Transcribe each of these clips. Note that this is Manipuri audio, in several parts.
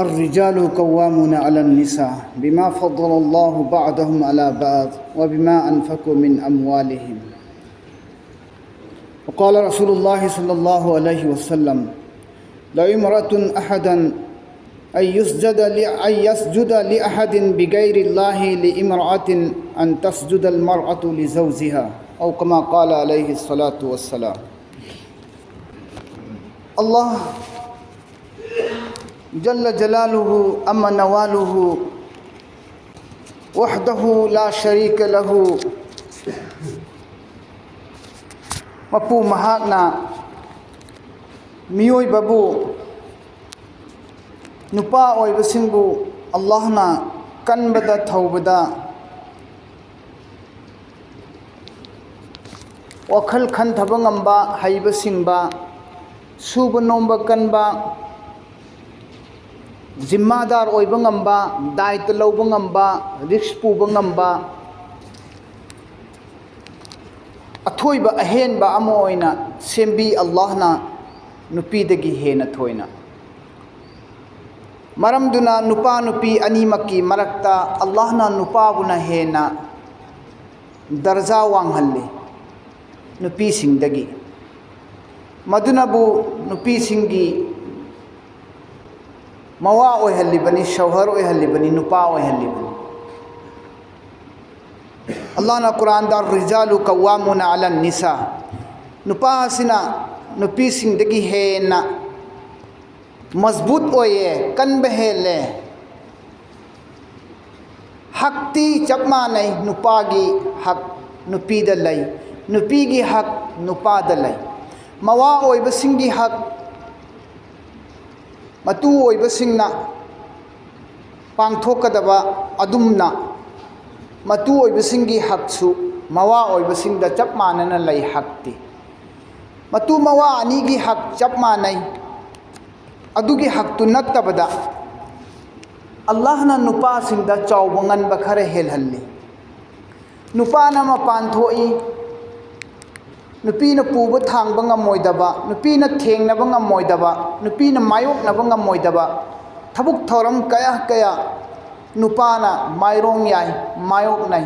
الرجال قوامون على النساء بما فضل الله بعضهم على بعض وبما أنفقوا من أموالهم. وقال رسول الله صلى الله عليه وسلم: لو امرأة أحدا أن يسجد لأحد بغير الله لامرأة أن تسجد المرأة لزوجها أو كما قال عليه الصلاة والسلام. الله جل جلاله أما نواله وحده لا شريك له مپو مهاكنا ميوي بابو نپا أويبسنبو اللهنا كنبدا توبدا وخل خنثبا ngamba haibasingba suba nomba kanba जिम्मादार ओइबा ngamba दायित्व लौबा ngamba रिस्क पुबा ngamba अथोइबा अहेनबा अमा ओइना सेम्बी अल्लाहना नुपीदगी हेना थोइना मरमदुना नुपा नुपी अनीमकी मरक्ता अल्लाहना नुपाबुना हेना दर्जा वांगहल्ले नुपी सिंगदगी मदुनबु नुपी सिंगी मवा ओहल्लिबनी शौहर ओहल्लिबनी नुपा ओहल्लिबनी अल्लाह ना कुरान दा रिजालु कव्वामुना अला निसा नुपा सिना नुपी सिंगदगी हेना मजबूत ओये कनब हेले हकती चपमा नहीं नुपागी हक नुपीद लई नुपीगी हक नुपाद लई मवा ओइबसिंगी हक मतु ओइबसिंगना पांगथोकदबा अदुमना मतु ओइबसिंगी हकसु मवा ओइबसिंगदा चप मानना लई हकती मतु मवा अनीगी हक चप मानै अदुगी हकतु नत्तबदा अल्लाहना नुपासिंगदा चौबंगनबा खरे हेलहल्ली नुपाना मपान थोई नुपीना पुबा थांबा ngамोइदबा नुपीना थेंगनबा ngамोइदबा नुपीना मायोकनबा ngамोइदबा थबुक थौरम कया कया नुपाना माइरोंग याय मायोक नै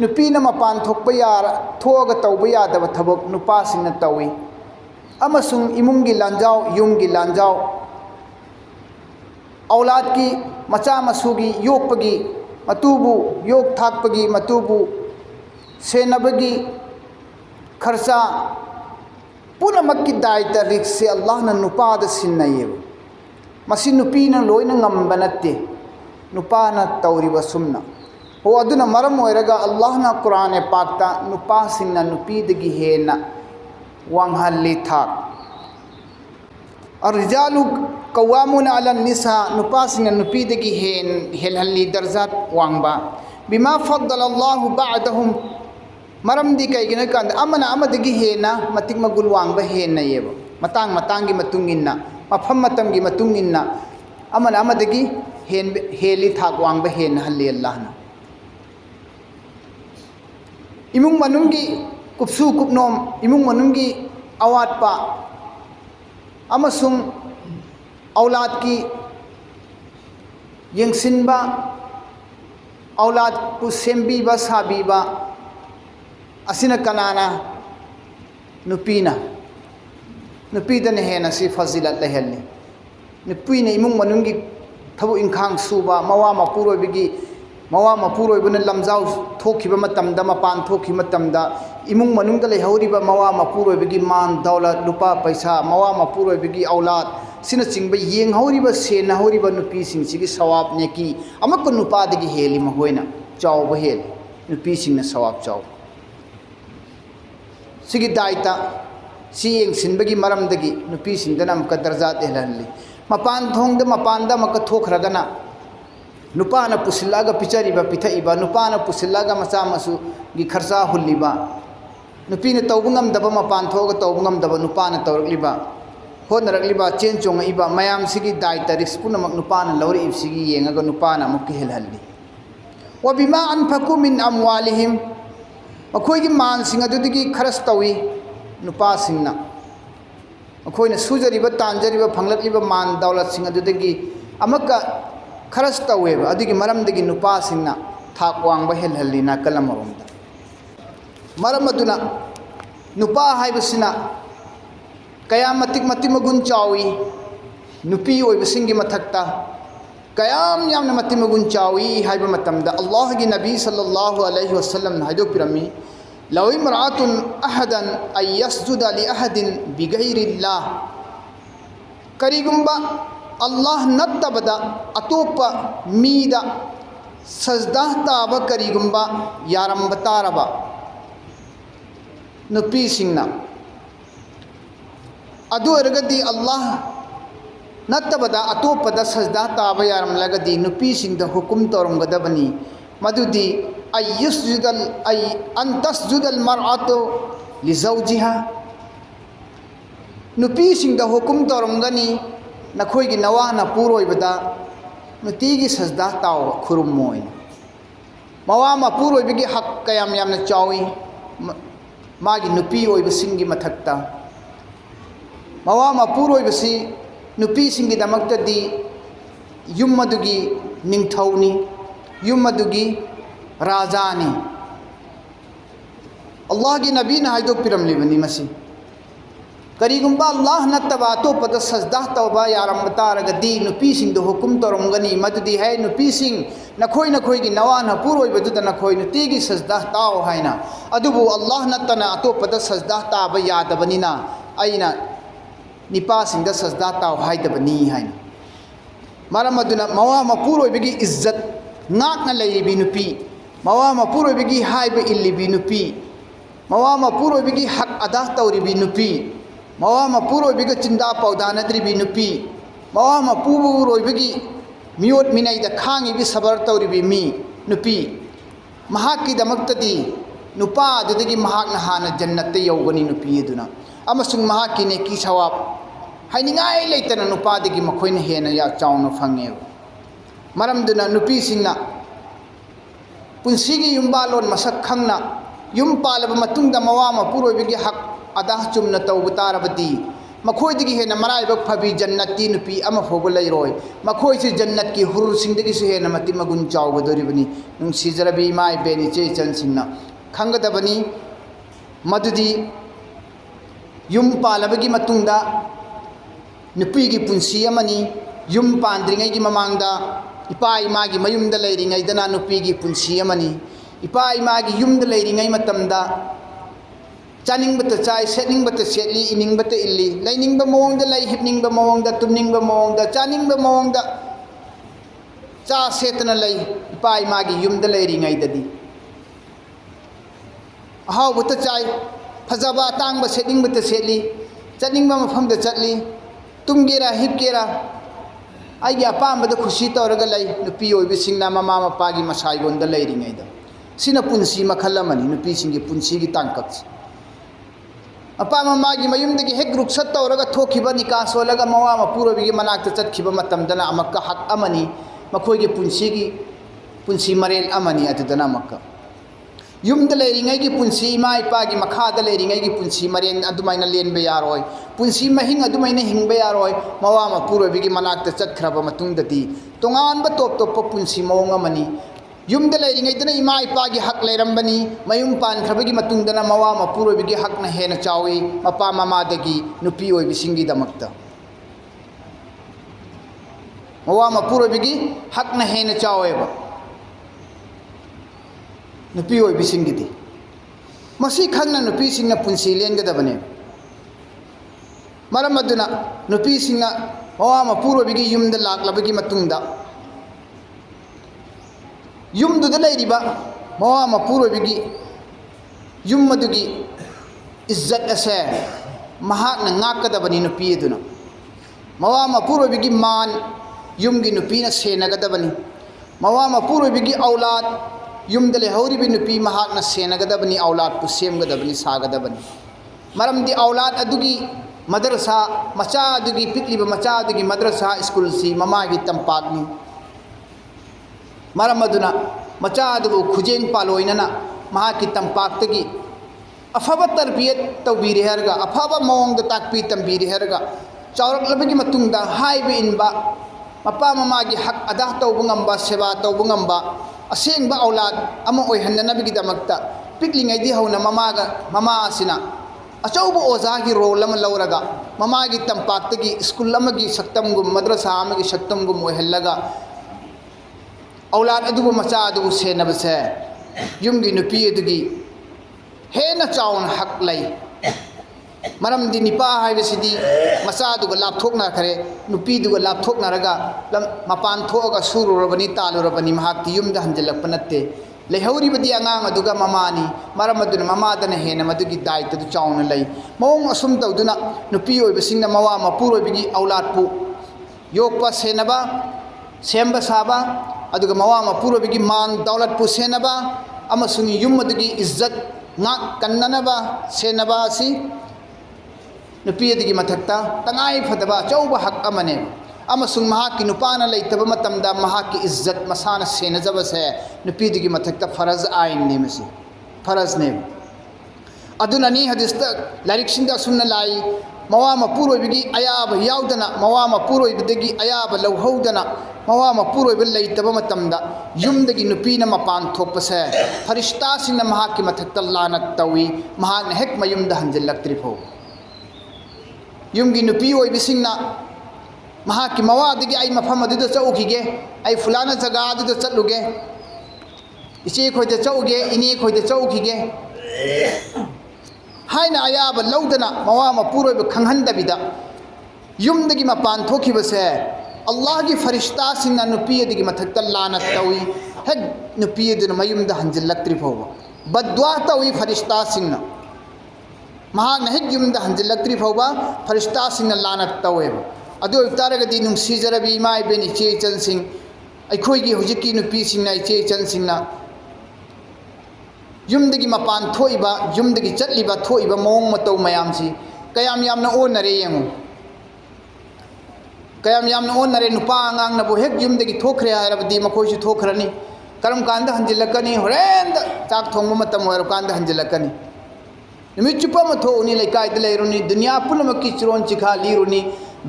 नुपीना मपान थोकबा यारा थोगा तौबा यादबा थबुक नुपासिंगना तौई अमसुंग इमुंगी लांजाव युमगी लांजाव औलाद की मचा मसूगी योकपगी मतुबु योक थाकपगी मतुबु सेनबगी खर्चा पुनमक्की दायित्व रिक्स अल्लाह ना नुपाद सिन्नयेब मसी नुपीना लोइना ngamba natte नुपाना तौरिबा सुमना हो अदुना मरम ओइरगा अल्लाह ना कुरान ए पाकता नुपा सिंना नुपीदगी हेना वांगहल्ली था अर्रिजालु कव्वामुना अला निसा नुपा सिंना नुपीदगी हेलहल्ली दर्जात वांगबा बिमा फद्दल अल्लाहु बअदहुम मरमदी कईगिन कांद अमना अमदगी हेना मतिक मगुल वांगबा हेना येब मतांग मतांगी मतुंगिन्ना मफम मतमगी मतुंगिन्ना अमना अमदगी हेली थाक वांगबा हेना हल्ली अल्लाहना इमुंग मनुंगी कुपसु कुपनोम इमुंग मनुंगी अवातपा अमसुंग औलाद की यंगसिनबा औलाद को सेम्बीबा साबीबा असिना कनाना नुपीना नुपीदने हेना सी फजिलत लेहल्ली नुपीने इमुंग मनुंगी थबु इंखांग सुबा मवा मपुरोबिगी मवा मपुरोइबने लमजाव थोखिबा मतमदा मपान थोखि मतमदा इमुंग मनुंगदा लेहौरिबा मवा मपुरोबिगी मान दौलत लुपा पैसा मवा मपुरोबिगी औलाद सिना चिंगबा येंगहौरिबा सेनहौरिबा नुपी सिंगसिगी सवाब नेकी अमक नुपादगी हेली महोइना चावबा हेल नुपी सिंगना सवाब चाव सिगी दायित्व सी येंगसिनबगी मरमदगी नुपी सिंगदना अमक दर्जात हेलहल्ली मपान थोंगदा मपानदा अमक थोखरगना नुपाना पुसिल्लागा पिचरीबा पिथईबा नुपाना पुसिल्लागा मचा मसुगी खर्चा हुल्लीबा नुपीना तौबा ngамदबा मपान थोगा तौबा ngамदबा नुपाना तौरकलीबा होनरकलीबा चेन चोंगईबा मयाम सिगी दायित्व रिस्क पुनमक नुपाना लौरिबसिगी येंगागा नुपाना अमुक हेलहल्ली व बिमा अनफकु मिन अमवालिहिम मखोइगी मानसिंग अदुदगी खरस तौई नुपासिंगना मखोइना सुजरीबा तांजरीबा फंगलकलीबा मान दौलतसिंग अदुदगी अमक खरस तवेब अदुगी मरमदगी नुपासिंगना थाक वांगबा हेलहल्ली नाकल अमरोमदा मरम अदुना नुपा हाइबसिना कया मतिक मतिक मगुन चावी नुपी ओइबसिंगी मथक्ता कयाम यामना मतिक मगुन चावी हाइब मतमदा अल्लाह की नबी सल्लल्लाहु अलैहि वसल्लम हाइदो पिरमी लौ इमरातुन अहदन अय यस्जुद लि अहदिन बिगैरिल्लाह करिगुंबा अल्लाह नत्तबदा अतोप मीदा सजदा ताब करिगुंबा यारंब तारबा नुपी सिंगना अदु अरगदी अल्लाह नत्तबदा अतोपदा सजदा ताब यारमलगदी नुपी सिंगदा हुकुम तोरमगदबनी मदुदी अयस्जुदल अय अंतस्जुदल मरअतु लिजौजिहा नुपी सिंगदा हुकुम तोरमगनी नखोइगी नवा नपुरोइबदा नुतीगी सजदा ताव खुरुमोय मवा मपुरोइबगी हक कयाम यामना चावी मागी नुपी ओइबसिंगी मथक्ता मवा मपुरोइबसी नुपी सिंगी दमक्तदी युम मदुगी निंगथौनी युम मदुगी राजानी अल्लाह की नबी ने हाइदो पिरमलिबनी मसी करीगुंबा अल्लाह नत्तबा अतोपद सजदा तौबा यारम तारगदी नुपी सिंगदो हुकुम तोरमगनी मदुदी है नुपी सिंग नखोई नखोइगी नवा नपुरोइबदुदा नखोई नुतीगी सजदा ताओ हाइना अदुबु अल्लाह नत्तना अतोपद सजदा ताब यादबनिना आइना निपा सिंगदा सजदा ताओ हाइदबनी हाइना मरम अदुना मवा मपुरोइबगी इज्जत नाकना लैरिबी नुपी मवा मपुरोइबगी हाइब इल्लिबी नुपी मवा मपुरोइबगी हक अदा तौरिबी नुपी मवा मपुरोइबगी चिंदा पौदानद्रिबी नुपी मवा मपुरोइबगी मियोट मिनाइद खांगिबी सबर तौरिबी मी नुपी महाकी दमक्तदी नुपा अदुदगी महाकना हाना जन्नत यौगनी नुपी अदुना अमसुंग महाकी ने की सवाब हाइनिंगाई लेतना नुपादगी मखोइना हेना या चाउना फंगे मरमदुना नुपी सिंगना पुंसीगी युम्बालोन मसक खंगना युम पालब मतुंगदा मवा मपुरोइबगी हक अदा चुमना तौब तारबदी मखोइदगी हेना मराइबक फबी जन्नती नुपी अमा फोगो लैरोय मखोइसि जन्नत की हुर सिंगदगी से हेना मति मगुन चाउगदोरिबनी नुंसीजरबी माय बेनी चेचन सिंगना खंगदबनी मदुदी युम पालबगी मतुंगदा नुपीगी पुंसी अमनी युम पांद्रिंगैगी ममांगदा इपा इमागी मयुमदा लैरिंगैदना नुपीगी पुंसी अमनी इपा इमागी युमदा लैरिंगै मतमदा चानिंगबत चाय सेनिंगबत सेली इनिंगबत इल्ली लैनिंगबा मोंगदा लै हिपनिंगबा मोंगदा तुमनिंगबा मोंगदा चानिंगबा मोंगदा चा सेतना लै इपा इमागी युमदा लैरिंगैददी अहावबत चाय फजबा तांगबा सेनिंगबत सेली चनिंगबा मफमदा चटली तुमगेरा हिपगेरा आइगे अपामबद खुशी तौरगा लै नुपी ओइबसिंगना ममा मपागी मसाइगोंदा लैरिंगैदा सिना पुंसी मखल अमनी नुपी सिंगी पुंसीगी तांकक अपा ममागी मयुमदगी हेक रुखसत तौरगा थोखिबा निका सोलगा मवा मपुरोबिगी मनाक्ता चटखिबा मतमदना अमक्का हक अमनी मखोइगी पुंसीगी पुंसी मरेल अमनी अदुदना अमक्का युमद लैरिंगैगी पुंसी इमा इपागी मखादा लैरिंगैगी पुंसी मरेन अदुमाइना लेनबे यारोय पुंसी महिंग अदुमाइना हिंगबे यारोय मवा मपुरोबिगी मनाक्ता चटखरबा मतुंगददी तोंगानबा टॉप टॉप पुंसी मौंग अमनी युमद लैरिंगैदना इमा इपागी हक लैरंबनी मयुम पानखरबगी मतुंगदना मवा मपुरोबिगी हकना हेना चावी मपा ममादगी नुपी ओइबिसिंगी दमक्ता मवा मपुरोबिगी हकना हेना चावेबा नुपी ओइबिसिंगिदी मसी खंगना नुपी सिंगना पुंसी लेंगदबने मरम अदुना नुपी सिंगना मवा मपुरोबिगी युमद लाक्लबगी मतुंगदा युमदुदा लैरिबा मवा मपुरोबिगी युमदुगी इज्जत असे महाकना ngakkadabani नुपी अदुना मवा मपुरोबिगी मान युमगी नुपीना सेनगदबनी मवा मपुरोबिगी औलाद युमद लेहौरिबी नुपी महाकना सेनगदबनी औलाद पु सेमगदबनी सागदबनी मरमदी औलाद अदुगी मदरसा मचा अदुगी पिकलिबा मचा अदुगी मदरसा स्कूल सी ममागी तंपाकनी मरम अदुना मचा अदुबु खुजेंग पालोइनना महाकी तंपाक्तगी अफब तरबियत तौबीरे हरगा अफब मौंग ताकपी तंबीरे हरगा चौरकलबगी मतुंगदा highway इनबा mapa mamagi hak adah taubu ngamba seba taubu ngamba asengba aulad ama oihandanabigi damakta piklingai di hauna mama asina achaubu ozagi role ama lauraga mamagi tampaktagi school amagi saktamgum madrasa amagi saktamgum oihallaga aulad adubu macha adubu senabase yumgi nupi adugi hena chaun hak lai maram di nipa haibasidi macha aduga lapthokna khare nupi duga lapthokna raga mapan thoga sururabani talurabani mahakti yumda hanjalakpa natte lehauri badi angang aduga mamani maram aduna mamadana hena madugi daita du chauna lai mong asum tawduna nupi oibasingna mawa mapuroi bigi aulad pu yokpa senaba semba saba aduga mawa mapuroi bigi man daulat pu senaba amasuni yum adugi izzat ngak kannanaba senaba asi nupi adigi mathakta tangai phadaba chauba hak amane amasung mahaki nupana leitaba matamda mahaki izzat masana senajaba se nupi adigi mathakta faraz ain ne masi faraz ne aduna ni hadis ta larik sinda sunna lai mawa mapuroi bigi ayaba yaudana mawa mapuroi bidagi ayaba lauhodana mawa mapuroi bil leitaba matamda yumdagi nupina mapan thokpa se farishta sinna mahaki mathakta lanat tawi mahakna hek mayumda hanjillaktri pho yumgi nupi oibisingna mahaki mawadagi ai mafam aduda chaukige ai fulana jaga aduda chatluge iche khoida chauge ini khoida chaukige haina ayaba laudana mawa mapuroi be khanghandabida yumdagi mapan thokibase allah gi farishta singna nupi adigi mathakta lanat tawi hek nupi aduna mayumda hanjillaktri pho badwa tawi farishta singna mahakna hek yumda hanjillaktri phauba farishta singna lanat taweba adu taragadi nungsijarabi mai beni che chan sing aikhoi gi hujiki nupi singna che chan singna yumdagi mapan thoiba yumdagi chatliba thoiba mong matau mayamsi kayam yamna onare yengu kayam yamna onare nupa angang na bo hek yumdagi thokre harabdi makhoi su thokrani karam kanda hanjilakani horenda chak thongma matam hoyar kanda hanjilakani nimi chupa ma thoni laikai de leiruni dunya punamakki chiron chikha liruni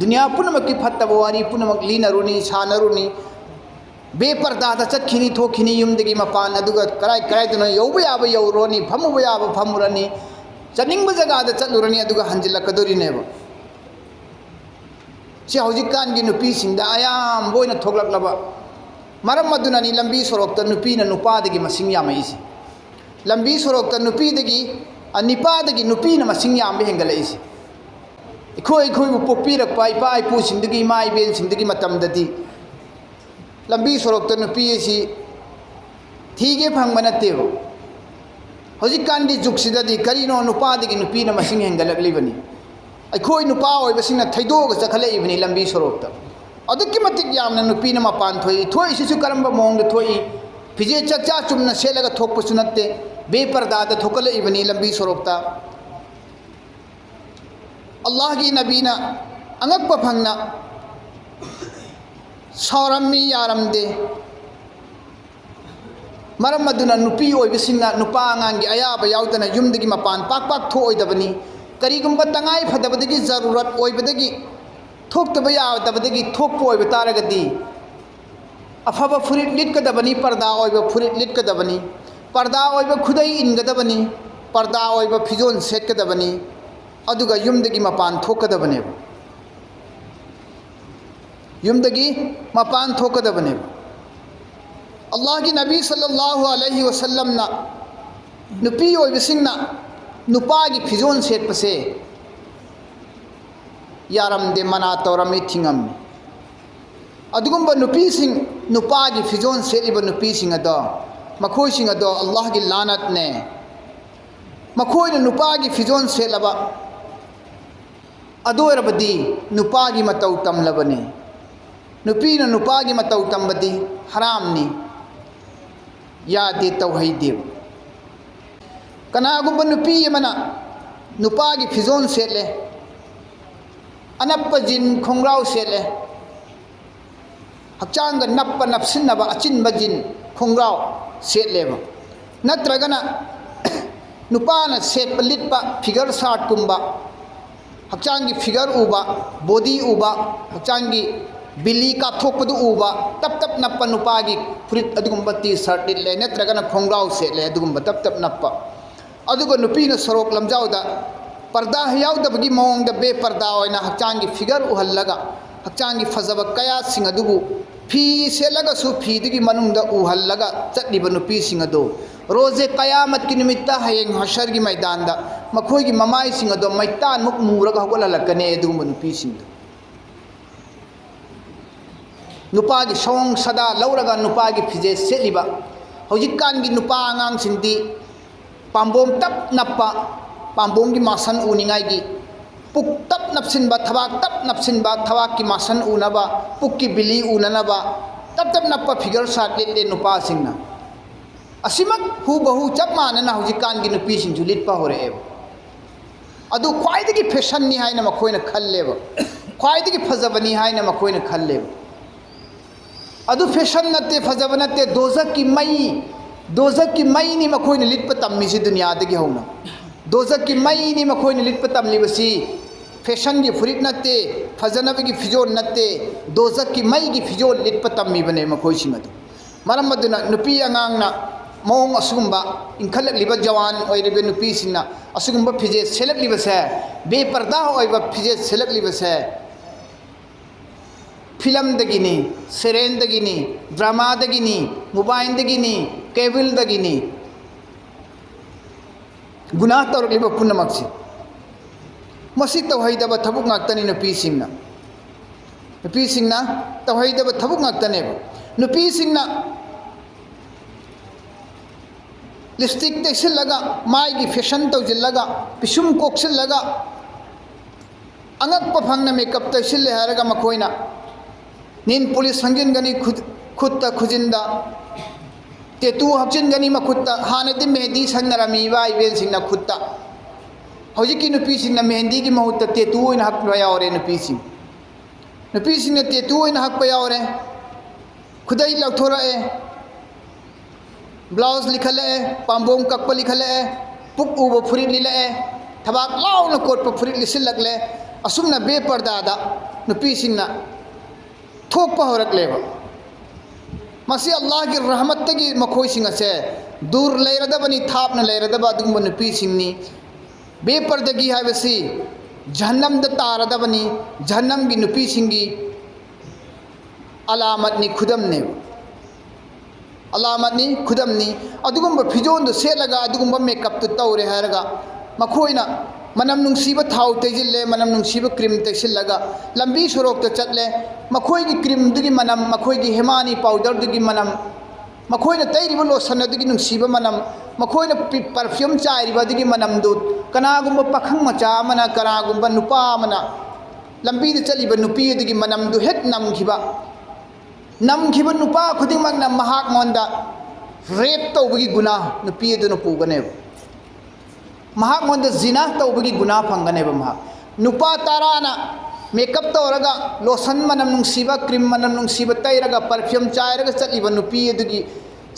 dunya punamakki phattabawari punamak linaruni sanaruni beparda da chakkhini thokhini yumdagi mapan aduga karai karai duna yauba yaba yauroni phamuba yaba phamurani chaningba jaga da chatlurani aduga hanjilakadori neba si hojikkan gi nupi singda ayam boina thoklaklaba maram aduna ni lambi sorokta nupi na nupa dagi masing yamaisi lambi sorokta nupi dagi nipadagi nupi na masing yambe hengalaisi ikhoi bu pokpirakpa ipa ipu singdagi mai ben singdagi matamdadi lambi sorokta nupi si thige phangba natteba hojikkan di juksidadi karino nupadagi nupi na masing hengalaklibani aikhoi nupa oibasingna thaidoga chakhalai lambi sorokta adukki matik yamna nupi na mapan thoi sisu karamba mongda thoi phije chacha chumna selaga thokpa sunatte beparda da thokala ibani lambi sorokta allah gi nabina angakpa phangna saurammi yaramde maram aduna nupi oibasingna nupa angangi ayaba yaudana yumdagi mapan pak thoidabani karigumba tangai phadabadagi zarurat oibadagi थोक्तबा यादबदगी थोक्पो ओइबा तारगदी अफबा फुरिट लिटकदबनी पर्दा ओइबा फुरिट लिटकदबनी पर्दा ओइबा खुदै इनगदबनी पर्दा ओइबा फिजोन सेटकदबनी अदुगा युमदगी मपान थोकदबने युमदगी मपान थोकदबने अल्लाह की नबी सल्लल्लाहु अलैहि वसल्लम ना नुपी ओइबसिंगना नुपागी फिजोन सेटपसे यारमदे मना तौरमी थिंगमनी अदुगुंबा नुपीसिंग नुपागी फिजोन सेलिबा नुपीसिंग अदो मखोइसिंग अदो अल्लाह की लानत ने मखोइना नुपागी फिजोन सेलबा अदोरबदी नुपागी मतौ तमलबने नुपीना नुपागी मतौ तमबदी हरामनी यादे तौहैदेब कनागुंबा नुपी यमना नुपागी फिजोन सेले अनप जिन खोंग्राव सेले हक्चांग नप नपसिनबा अचिनब जिन खोंग्राव सेलेब नत्रगना नुपाना सेट लिटपा फिगर शार्ट कुंबा हक्चांगी फिगर उबा बॉडी उबा हक्चांगी बिली काथोपदु उबा तप तप नप्पा नुपागी फुरित अदुगुम्बा टी शर्ट लिले नत्रगना खोंगराव सेले अदुगुम्बा तप तप नप्पा अदुगो नुपीना सरोक लमजाउदा पर्दा याउदबगी मओंगदा बे पर्दा ओइना हक्चांगी फिगर उहल्लगा हक्चांगी फजब कया सिंग अदुगु फी सेलगा सु फीदगी मनुंगदा उहल्लगा चटलिबा नुपी सिंग अदो रोजे कयामत की निमित्ता हयेंग हशर की मैदान दा मखोई की ममाई सिंग अदो मैतान मुक मूरगा हगोललकने अदुगुम्बा नुपी सिंग नुपागी सौंग सदा लौरगा नुपागी फिजे सेलिबा हौजिकान की नुपा आंगांग सिंदी पाम्बोम तप नप्पा पाम्बोम की मासन उनिंगाई पुक तप नपसिनबा थवाक की मासन उनबा पुक की बिली उननबा तप नप्पा फिगर साट ले नुपा सिंगना असिमक हु बहु चप मानना हौजिकान की नुपी सिंजु लिटपा होरेब अदु ख्वाइदगी फैशन नि हाइना मखोइना खल्लेब ख्वाइदगी फजबनी हाइना मखोइना खल्लेब अदु फैशन नते फजब नते दोजक की मई नि मखोइना लिटप तम्मिसि दुनियादगी होना दोजक की मई नि मखोइना लिटप तम्लिबसी फैशन की फुरिक नते फजनबगी फिजोल नते दोजक की मई की फिजोल लिटप तम्मिबने मखोइसिंग अदु मरम मदुना नुपी अंगांगना मौंग असुगुम्बा इंखलकलिबा जवान ओइरिबे नुपीसिंगना असुगुम्बा फिजे सेलकलिबसे बेपर्दा ओइबा फिजे सेलकलिबसे फिल्म दगिनी सीरियल दगिनी ड्रामा दगिनी मोबाइल दगिनी केबल दगिनी गुनाह तौरलिबा पुनमक्सी मसी तौहैदबा थबुक ngaktani नुपीसिंगना तौहैदबा थबुक ngaktaनेबा नुपीसिंगना लिपस्टिक तेसिलगा माई की फैशन तौजिलगा पिसुम कोक्सिलगा अंगक पफंगना मेकअप तेसिले हारगा मखोइना नीन पुलिस हंजिनगनी खुद खुजिंदा तेतु हपचिनगनी मखुत्ता हानदी मेहंदी सन्नरमी इबेन सिंगना खुत्ता हौजिकी नुपीसिंगना मेहंदी की महुत्ता तेतु ओइना हकपा यावरे नुपीसिंगना तेतु ओइना हकपा यावरे खुदाई लौथोरए ब्लाउज लिखले पाम्बोम कक्प लिखले पुक उब फुरी लिले थबाक लाउन कोट फुरी लिसिलगले असुमना बेपर्दादा नुपीसिंगना थोपा होरकलेबा मसी अल्लाह की रहमत की मखोइसिंग असे दूर लेरदबनी थापना लेरदबा अदुगुम्बा नुपीसिंगनी बेपर्दगी हाइबसी जहन्नम द तारदबनी जहन्नम की नुपीसिंगी अलामतनी खुदमने अलामतनी खुदमनी अदुगुम्बा फिजोन दो सेलगा अदुगुम्बा मेकअप तो तौरे हारगा मखोइना मनम नुंसीबा थाव तेजिल्ले मनम नुंसीबा क्रीम तेसिलगा लंबी सरोक तो चटले मखोई की क्रीम दुगी मनम मखोई की हेमानी पाउडर दुगी मनम मखोइना तैरिबा लोशन दुगी नुंसीबा मनम मखोइना परफ्यूम चाइरिबा दुगी मनम दु कनागुम्बा पखंग मचा मना कनागुम्बा नुपा मना लंबी दे चलिबा नुपी दुगी मनम दु हेक नमखिबा नुपा खुदिंगमकना महाक मोंदा रेप तौबगी गुनाह नुपी दुनु पुगनेब महाक मोंद जिना तौबगी गुनाह फंगनेब महाक नुपा ताराना मेकअप तौरगा लोशन मनम नुंसीबा क्रीम मनम नुंसीबा तैरगा परफ्यूम चाइरगा चलिबा नुपी दुगी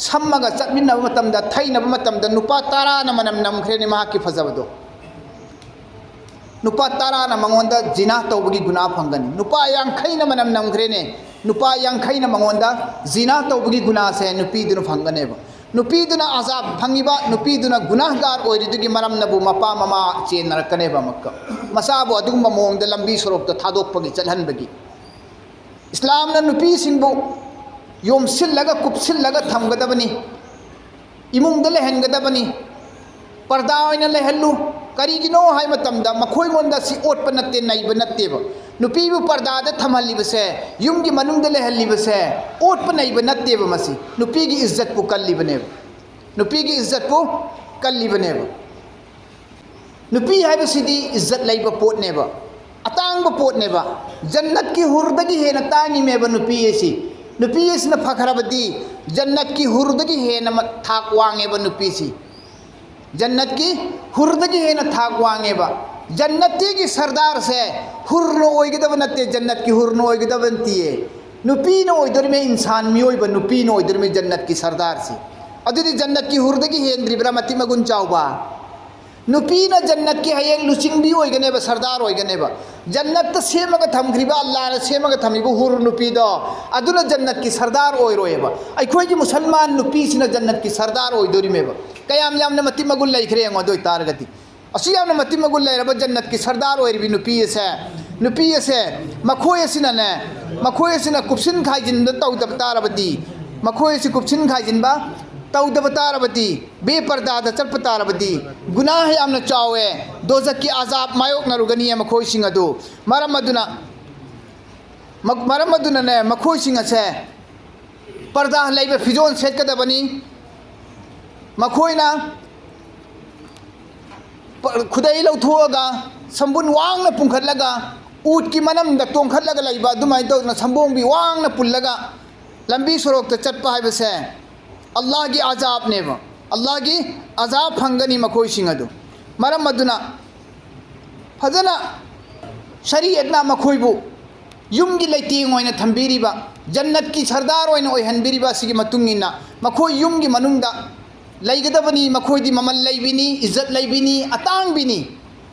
सम्मगा चटमिनब मतमदा थैनब मतमदा नुपा ताराना मनम नमख्रेने महाकी फजबदो नुपा ताराना मंगोंदा जिना तौबगी गुनाह फंगनी नुपा यांखैना मनम नमख्रेने नुपा यांखैना मंगोंदा जिना तौबगी गुनाह से नुपी दुनु फंगनेब नुपीदुना आजाब फंगिबा नुपीदुना गुनाहगार ओइरिदुगी मरमनबु मपा ममा चेनरकनेबा मक्का मसाबु अदुगुम्बा मोंगदा लंबी सरोकता थादोकपगी चलहनबगी इस्लामना नुपीसिंबु योमसिलगा कुपसिलगा थमगदबनी इमुंगदा लेहनगदबनी पर्दा ओइना लेहल्लु करिगिनो हाय मतमदा मखोय मोंदा सि ओटप नत्ते नैबा नत्तेबा नुपीबु पर्दादा थमहल्लिबसे युमगी मनुंगदा लेहल्लिबसे ओटप नैबा नत्तेबा मसी नुपीगी इज्जत पु कल्लिबनेबा नुपीगी इज्जत पु कल्लिबनेबा नुपी हाइबसिदी इज्जत लैबा पोटनेबा अतांगबा पोटनेबा जन्नत की हुरदगी हेना तांगिमेबा नुपी एसिना फखरबदी जन्नत की हुरदगी हेना थाक वांगेबा नुपीसी जन्नत की हुरदगी हेना थाक वांगेबा जन्नती की सरदार से हुर्नो ओइगदब नत्ते जन्नत की हुर्नो ओइगदब नतिए नुपी न ओइदर में इंसान मियोइबा नुपी न ओइदर में जन्नत की सरदार से अदुदी जन्नत की हुरदगी हेंद्रिब्रा मति मगुन चाउबा नुपीना जन्नत की हयेंग लुचिंगबी होइगनेबा सरदार होइगनेबा जन्नत सेमगा थमग्रिबा अल्लाह सेमगा थमिबु हुर नुपीदो अदुना जन्नत की सरदार होइरोएबा अखोइगी मुसलमान नुपीसिना जन्नत की सरदार होइदोरिमेबा कयाम यामना मति मगुल लैखरे अंगोदोय तारगति असि यामना मति मगुल लैरबा जन्नत की सरदार होइरबी नुपी असे मखोय असिनाने मखोय असिना कुपसिन खाइजिन तौदब तारबदी मखोय असिना कुपसिन खाइजिनबा तौदब तारबदी बेपर्दादा चलप तारबदी गुनाह यामना चावे दोजक की आजाब मायोक नरुगनी मखोय सिंह अदु मरम अदुना ने मखोय सिंह असे पर्दा लैबे फिजोन सेटकदबनी मखोयना खुदै लौथोगा संबुन वांगना पुंखटलगा ऊट की मनमदा तोंखटलगा लैबा दुमाय तौना संबोंबी वांगना पुल्लगा लंबी सड़क चटपा है अल्लाह की आजाब ने अल्लाह की आजाब फंगनी मखोय सिंह अदु मरम अदुना फजना शरीयतना मखोयबु युमगी लैतेंग ओइना थंबीरिबा जन्नत की सरदार ओइना ओइहनबीरिबा सिगी मतुंगिना मखोय युमगी मनुंगदा लैगदबनी मखोयदी ममल लैबिनी इज्जत लैबिनी अतांगबिनी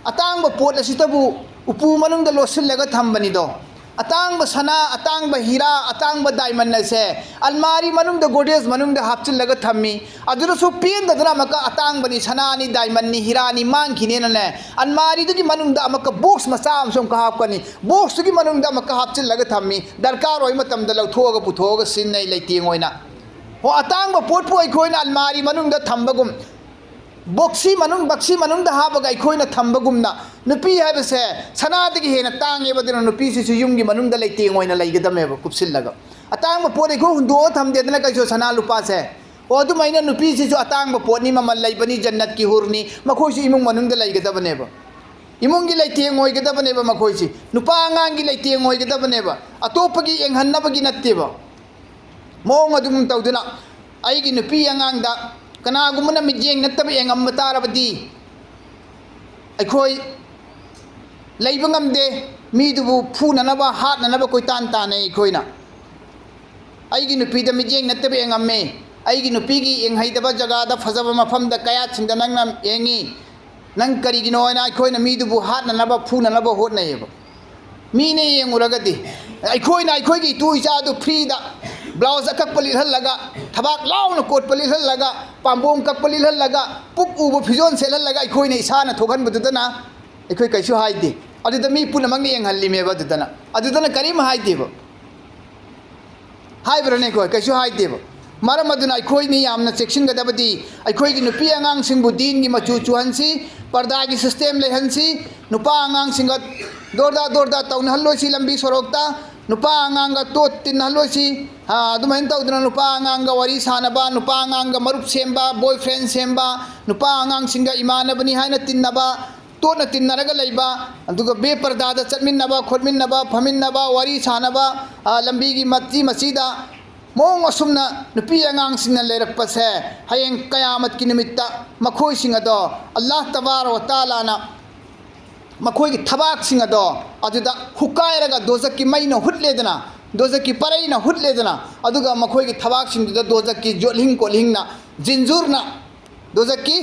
अतांग पोट असितबु उपु मनुंगदा लोसिल्लगा थंबनिदो अतांग सना अतांग हीरा अतांग डायमंड से अलमारी मनुंग गोडेज मनुंग हापचिल्लगा थम्मी अदुरसु पेंददना मका अतांग बनी सनानी डायमंड नी हीरा नी मांगखिनेनने अलमारी दुगी मनुंग अमका बॉक्स मचा अमसुम का हापकनी बॉक्स दुगी मनुंग अमका हापचिल्लगा थम्मी दरकार होय मतमदा लौथोगा पुथोगा सिन्नै लैतेंग ओइना हो अतांग पोटपु अखोइना अलमारी मनुंग थम्बगुम बॉक्सी मनुंग हापगा अखोइना थम्बगुमना नुपी है सनादगी हेना तांगेबदुना नुपीसिसु युमगी मनुंग लैतेंग ओइना लैगदमेब कुपसिल्लगा अतांग पोट अखो हुंदो थमदेदना कैसो सना लुपा से ओ अदुमाइना नुपीसिसु अतांग पोटनी ममल लैबनी जन्नत की हुरनी मखोइसु इमुंग मनुंग लैगदबनेब इमुंगी लैतेंग ओइगदबनेब मखोइसि नुपा आंगांगी लैतेंग ओइगदबनेब अतोपगी एंगहन्नबगी नत्तेब मोंग अदुम तौदुना आइगी नुपी आंगांगदा कनागुमना मिजेंग नत्तब एंगम तारबदी अखोय लैब ngamde मीदुबु फूननबा हाटननबा कोइतान ताने अखोयना आइगी नुपीदा मिजेंग नत्तब एंगम्मे आइगी नुपीगी एंगहैदबा जगादा फजबा मफमदा कया छिंदा नंगना एंगी नंग करिगिनोना अखोयना मीदुबु हाटननबा फूननबा होटनयेबा मीने येंगुरगदी अखोयना अखोयगी तु इचादु फ्रीदा ब्लाउज अकक लिहल्लगा थबाक लाउन कोट लिहल्लगा पांबोम कक लिहल्लगा पुक उब फिजोन सेलल्लगा अखोयना इसाना थोगनबदुदना अखोय कैसु हाइदे अदुदा मी पुनमंग येंगहल्लिमेबा अदुदना करीम हाइदेबा हाइब्रने कोय कैसु हाइदेबा मरम अदुना अखोयनी यामना चेक्सिनगदबदी अखोयगी नुपी आंगांग सिंगबु दीनगी मचु चुहनसी पर्दागी सिस्टम लेहनसी नुपा आंगांग सिंग दोरदा तौनहल्लोसी लंबी सड़कता नुपा आंगांगा तो तिन्हल्लोसी हाँ अदुमाइन तौदना नुपा आंगांगा वरी सानबा नुपा आंगांगा मरुप सेंबा बॉयफ्रेंड सेंबा नुपा आंगांग सिंगा इमानबनी हाइना तिन्नबा तोना तिन्नरगा लैबा अदुगा बेपर्दादा चटमिन्नबा खोटमिन्नबा फमिन्नबा वरी सानबा लंबीगी मत्ती मसीदा मोंग असुमना नुपी आंगांग सिंगना लेरकपसे हयेंग कयामत की निमित्ता मखोय सिंगदो अल्लाह तबारक व तआलाना मखोय की थबाक सिंगदो अदुदा हुकायरगा दोजक की मैना हुटलेदना दोजक की परैना हुटलेदना अदुगा मखोय की थबाक सिंगदो दोजक की जोलिंग कोलिंगना जिंजूरना दोजक की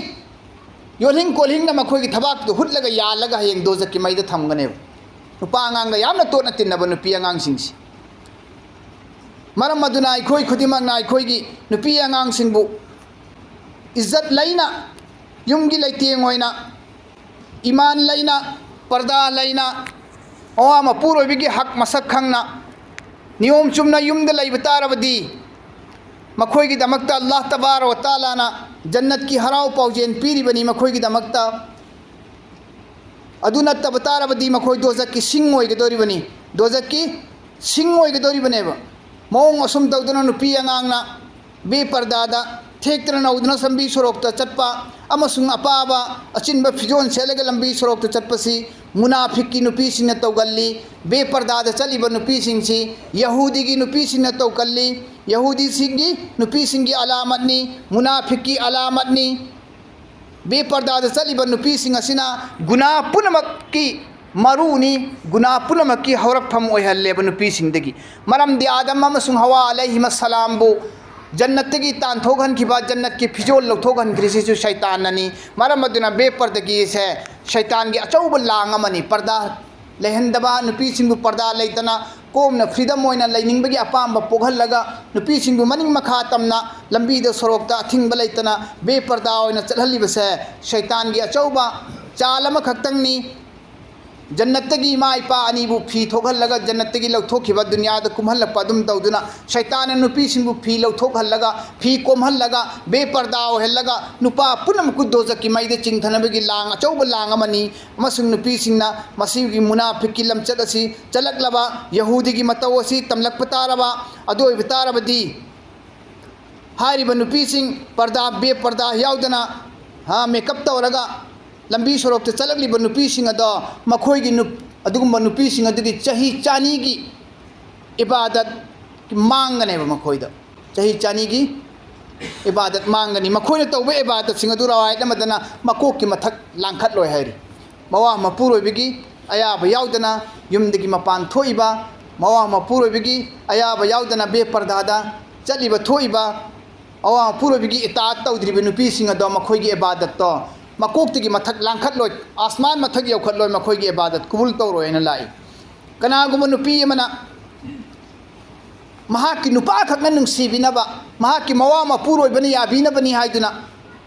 योलिंग कोलिंगना मखोय की थबाक तो हुटलगा यालगा हयेंग दोजक की मैदा थमगनेब नुपा आंगांगा यामना तोना तिन्नबा नुपी आंगांग सिंगसी मरम अदुना अखोय खुदिमकना अखोयगी नुपी आंगांग सिंगबु इज्जत लैना युमगी लैतेंग ओइना ईमान लैना पर्दा लैना अवा मपुरोइबिगी हक मसक खंगना नियम चुमना युमदा लैब तारबदी मखोयगी दमकता अल्लाह तबारक व तआलाना जन्नत की हराव पाउजेन पीरिबनी मखोयगी दमकता अदु नत्तब तारबदी मखोय दोजक की सिंग ओइगदोरिबनी दोजक की सिंग ओइगदोरिबनेबा मोंग असुम तौदना नुपी आंगांगना बेपर्दादा थेक्तना नौदना संबी सड़कता चटपा अमसुंग अपाबा अचिनबा फिजोन सेलगा लंबी सड़कता चटपसी मुनाफिक की नुपीसिंगना तौगल्ली बेपर्दादा चलिबा नुपीसिंगसी यहूदी की नुपीसिंगना तौगल्ली यहूदी सिंगी नुपीसिंगी अलामतनी मुनाफिक की अलामतनी बेपर्दादा चलिबा नुपीसिंग असिना गुनाह पुनमक की मरुनी गुनाह पुनमक की हौरकफम ओइहल्लेबा नुपीसिंगदगी मरमदि आदम अमसुंग हवा अलैहिमस्सलाम बु जन्नत की तानथोगन की बात जन्नत की फिजोल लौथोगन कृषि शैतान ननी मरम अदुना बेपर्दा की से शैतान की अचौब लांग अमनी पर्दा लेहंदबा नुपी सिंगु पर्दा लेतना कोमना फ्रीडम होइना लेनिंगबगी अपाम पोगहलगा नुपी सिंगु मनिंग मखा तमना लंबी द सरोकता अथिंग लेतना बेपर्दा होइना चलहलिबसे शैतान की अचौबा चाल अमा खक्तंगनी जन्नत की इमा इपा अनीबु फी थोगहलगा जन्नत की लौथोखिबा दुनिया द कुमहलप अदुम तौदुना शैतान नुपी सिंगु फी लौथोगहलगा फी कोमहलगा बेपर्दा होहलगा नुपा पुनम कुदोज की मैदे चिंगथनबगी लांग अचौब लांग अमनी अमसुंग नुपी सिंगना मसीगी मुनाफिक की लमचत असि चलकलबा यहूदी की मतौ असि तमलक तारबा अदोय तारबदी हारिबा नुपी सिंग पर्दा बेपर्दा याउदना हा मेकअप तौरगा लंबी सरोक चलगली नुपी मखोगी नुपी चाही चानी की इबादत मांगने मखोद चाही चानी की इबादत मांगनी मखोन तब इबादत रवायदना मकोक की मथक लाखलो है मवा मपुरोबी अयाब यादना युमदगी मपान थोब मवा मपुरोबी अयाब यादना बेपर्दा चलीब थोब अवा मपुरोबी इतात तौद्रीब नुपी मखोगी इबादत मकोक्ति की मथक लाखलो आसमान मथक यौखलो मखोगी इबादत कबूल तौरोना लाई कनागुम नुपी अमना महाकी नुपा खकना नुंसीबिनबा महाकी मवा मपुरोबनी याबिनबनी हाइदुना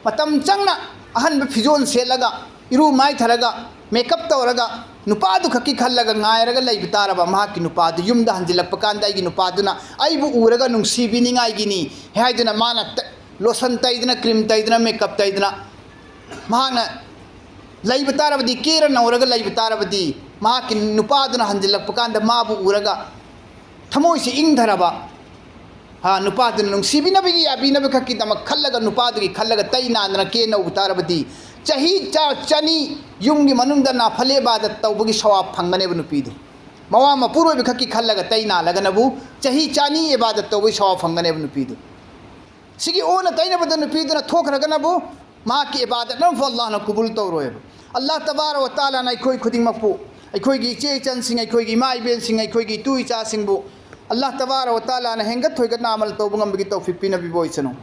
मतम चंगना अहन फिजोन सेलगा इरु माइ थरगा makeup तौरगा नुपादु खकी खल्लगा ngairaga leibitaraba mahaki nupadu yumda hanjilakpa kanda igi nupaduna aibu uraga nungsibiningaigini haiduna mana lotion taiduna cream taiduna makeup taiduna mahana leibitarabadi kera nauraga leibitarabadi mahaki nupaduna hanjilakpa kanda mabu uraga thamoisi ingdharaba ha nupaduna nungsibinabigi yabinaba khaki dama khallaga nupadugi khallaga taina andana ke na utarabadi चाही चनी युंगी मनुंगदा ना फले बादत तौबगी सवाब फंगनेब नुपीदु मवा मपुरोबि खकी खल्लगा तैना लगनबु चाही चानी इबादत तौबगी सवाब फंगनेब नुपीदु सिगी ओना तैनबद नुपीदुना थोखरगनबु माकी इबादत न अल्लाह न कबूल तौरोयब अल्लाह तबारक व तआला ना इखोय खुदिंगमकपु इखोयगी चे चनसिंग इखोयगी माई बेलसिंग इखोयगी तुई चासिंगबु अल्लाह तबारक व तआला ना हेंगत थोयगत नामल तौबंगमबगी तौफीक पिनबि बोइसनो